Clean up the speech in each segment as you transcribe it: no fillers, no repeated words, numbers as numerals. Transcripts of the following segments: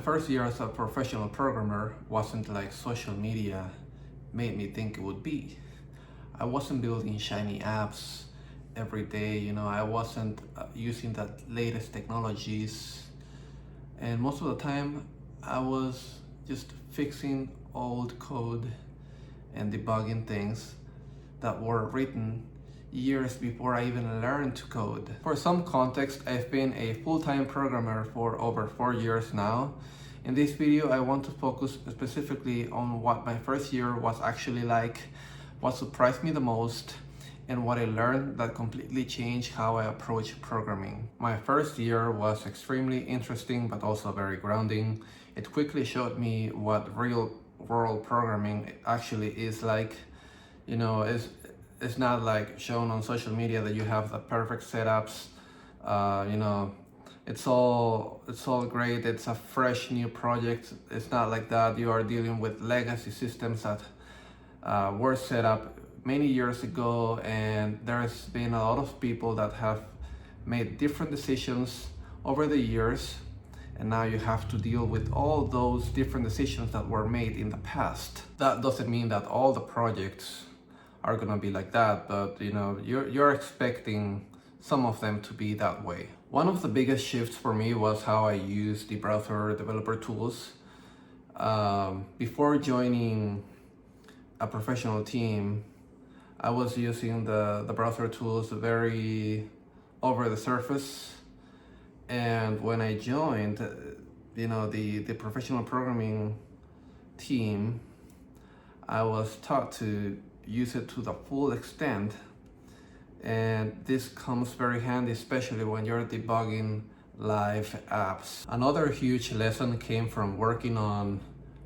first year as a professional programmer wasn't like social media made me think it would be. I wasn't building shiny apps every day, I wasn't using the latest technologies. And most of the time, I was just fixing old code and debugging things that were written years before I even learned to code. For some context, I've been a full-time programmer for over 4 years now. In this video, I want to focus specifically on what my first year was actually like, what surprised me the most, and what I learned that completely changed how I approach programming. My first year was extremely interesting but also very grounding. It quickly showed me what real world programming actually is like. It's not like shown on social media that you have the perfect setups. It's all great. It's a fresh new project. It's not like that. You are dealing with legacy systems that were set up many years ago, and there's been a lot of people that have made different decisions over the years, and now you have to deal with all those different decisions that were made in the past. That doesn't mean that all the projects are gonna be like that, but you're expecting some of them to be that way. One of the biggest shifts for me was how I use the browser developer tools. Before joining a professional team, I was using the browser tools very over the surface. And when I joined, the professional programming team, I was taught to use it to the full extent. And this comes very handy, especially when you're debugging live apps. Another huge lesson came from working on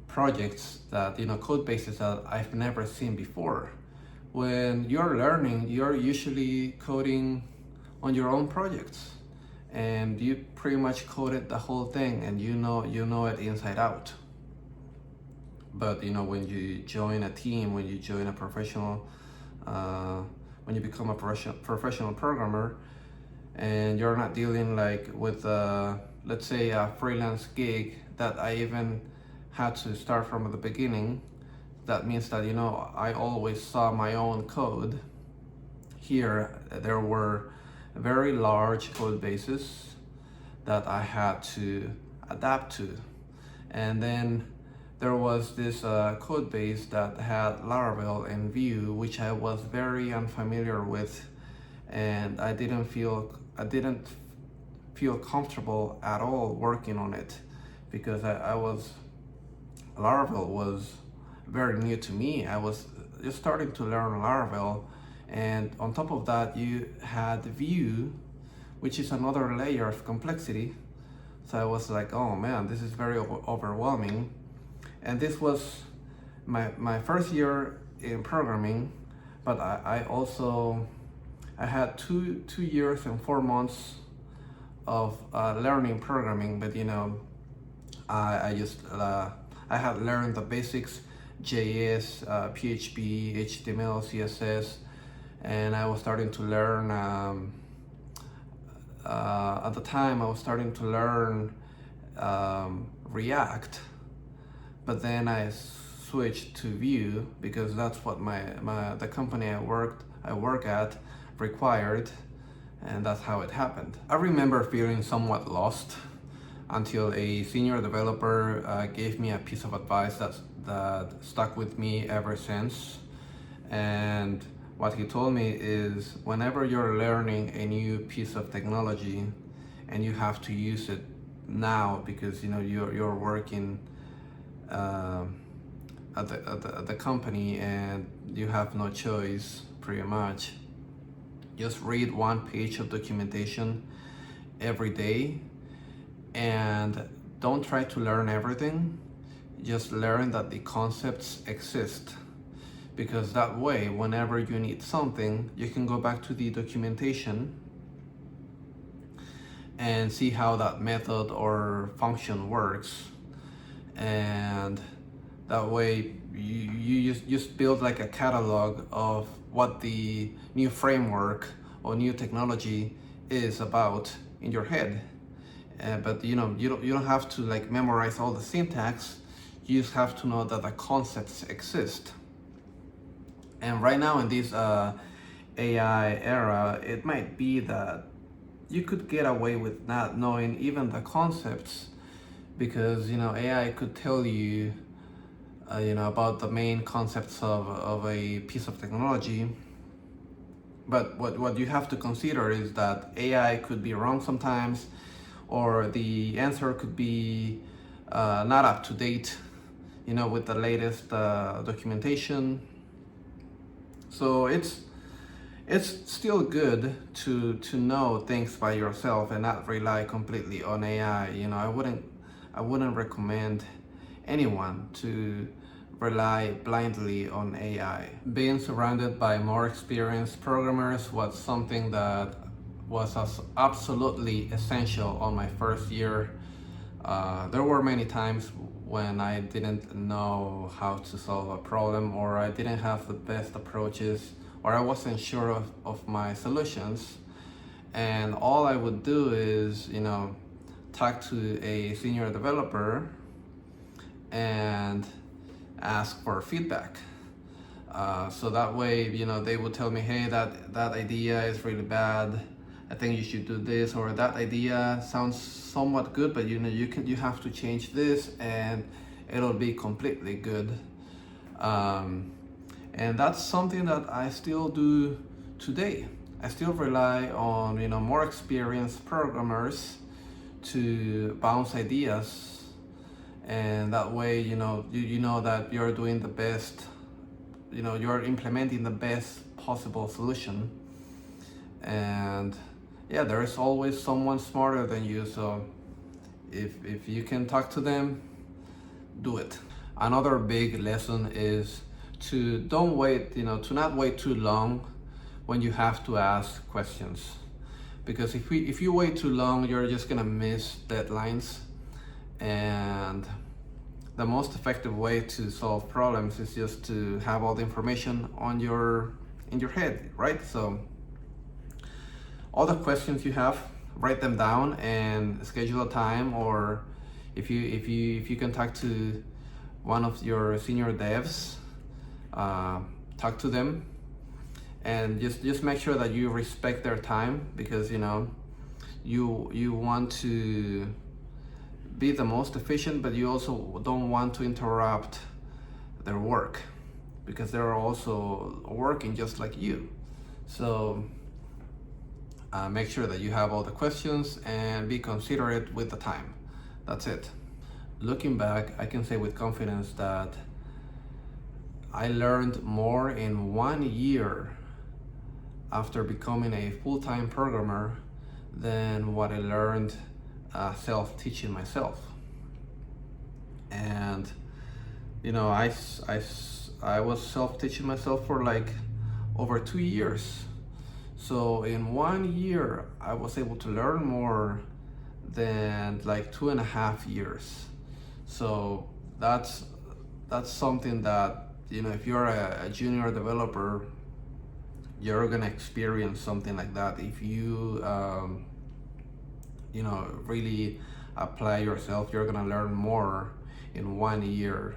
projects that, code bases that I've never seen before. When you're learning, you're usually coding on your own projects, and you pretty much coded the whole thing, and you know it inside out. But when you join a team, when you join a professional, when you become a professional programmer, and you're not dealing like with let's say a freelance gig that I even had to start from the beginning. That means that I always saw my own code. Here there were very large code bases that I had to adapt to, and then there was this code base that had Laravel and Vue, which I was very unfamiliar with, and I didn't feel comfortable at all working on it, because Laravel was very new to me. I was just starting to learn Laravel, and on top of that you had Vue, which is another layer of complexity. So I was like, oh man, this is very overwhelming. And this was my first year in programming, but I had two years and 4 months of learning programming. But I had learned the basics: JS, PHP, HTML, CSS, and I was starting to learn. At the time, I was starting to learn React. But then I switched to Vue because that's what the company I work at required, and that's how it happened. I remember feeling somewhat lost until a senior developer gave me a piece of advice that stuck with me ever since. And what he told me is, whenever you're learning a new piece of technology and you have to use it now because you're working at the company and you have no choice, pretty much, just read one page of documentation every day, and don't try to learn everything. Just learn that the concepts exist, because that way, whenever you need something, you can go back to the documentation and see how that method or function works. And that way you just build like a catalog of what the new framework or new technology is about in your head. But you don't have to like memorize all the syntax. You just have to know that the concepts exist. And right now in this AI era, it might be that you could get away with not knowing even the concepts, because AI could tell you about the main concepts of a piece of technology. But what you have to consider is that AI could be wrong sometimes, or the answer could be not up to date, with the latest documentation. So it's still good to know things by yourself and not rely completely on AI. I wouldn't recommend anyone to rely blindly on AI. Being surrounded by more experienced programmers was something that was absolutely essential on my first year. There were many times when I didn't know how to solve a problem, or I didn't have the best approaches, or I wasn't sure of my solutions. And all I would do is, talk to a senior developer and ask for feedback. So that way, they would tell me, hey, that idea is really bad. I think you should do this, or that idea sounds somewhat good, but you have to change this and it'll be completely good. And that's something that I still do today. I still rely on more experienced programmers to bounce ideas, and that way you know that you're doing the best, you're implementing the best possible solution. And yeah, there is always someone smarter than you, so if you can talk to them, do it. Another big lesson is to don't wait, to not wait too long when you have to ask questions, because if you wait too long, you're just gonna miss deadlines. And the most effective way to solve problems is just to have all the information in your head, right? So all the questions you have, write them down and schedule a time, or if you can talk to one of your senior devs, talk to them, and just make sure that you respect their time, because you want to be the most efficient, but you also don't want to interrupt their work, because they're also working just like you. So make sure that you have all the questions and be considerate with the time. That's it. Looking back, I can say with confidence that I learned more in 1 year after becoming a full-time programmer than what I learned self-teaching myself. And I was self-teaching myself for like over 2 years. So in 1 year, I was able to learn more than like 2.5 years. So that's something that, if you're a junior developer, you're gonna experience something like that if you really apply yourself. You're gonna learn more in 1 year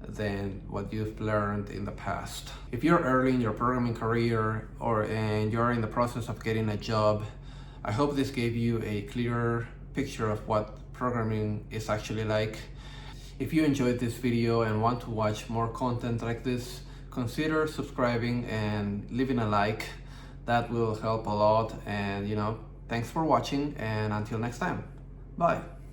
than what you've learned in the past. If you're early in your programming career, and you're in the process of getting a job, I hope this gave you a clearer picture of what programming is actually like. If you enjoyed this video and want to watch more content like this, consider subscribing and leaving a like. That will help a lot. And thanks for watching, and until next time, bye.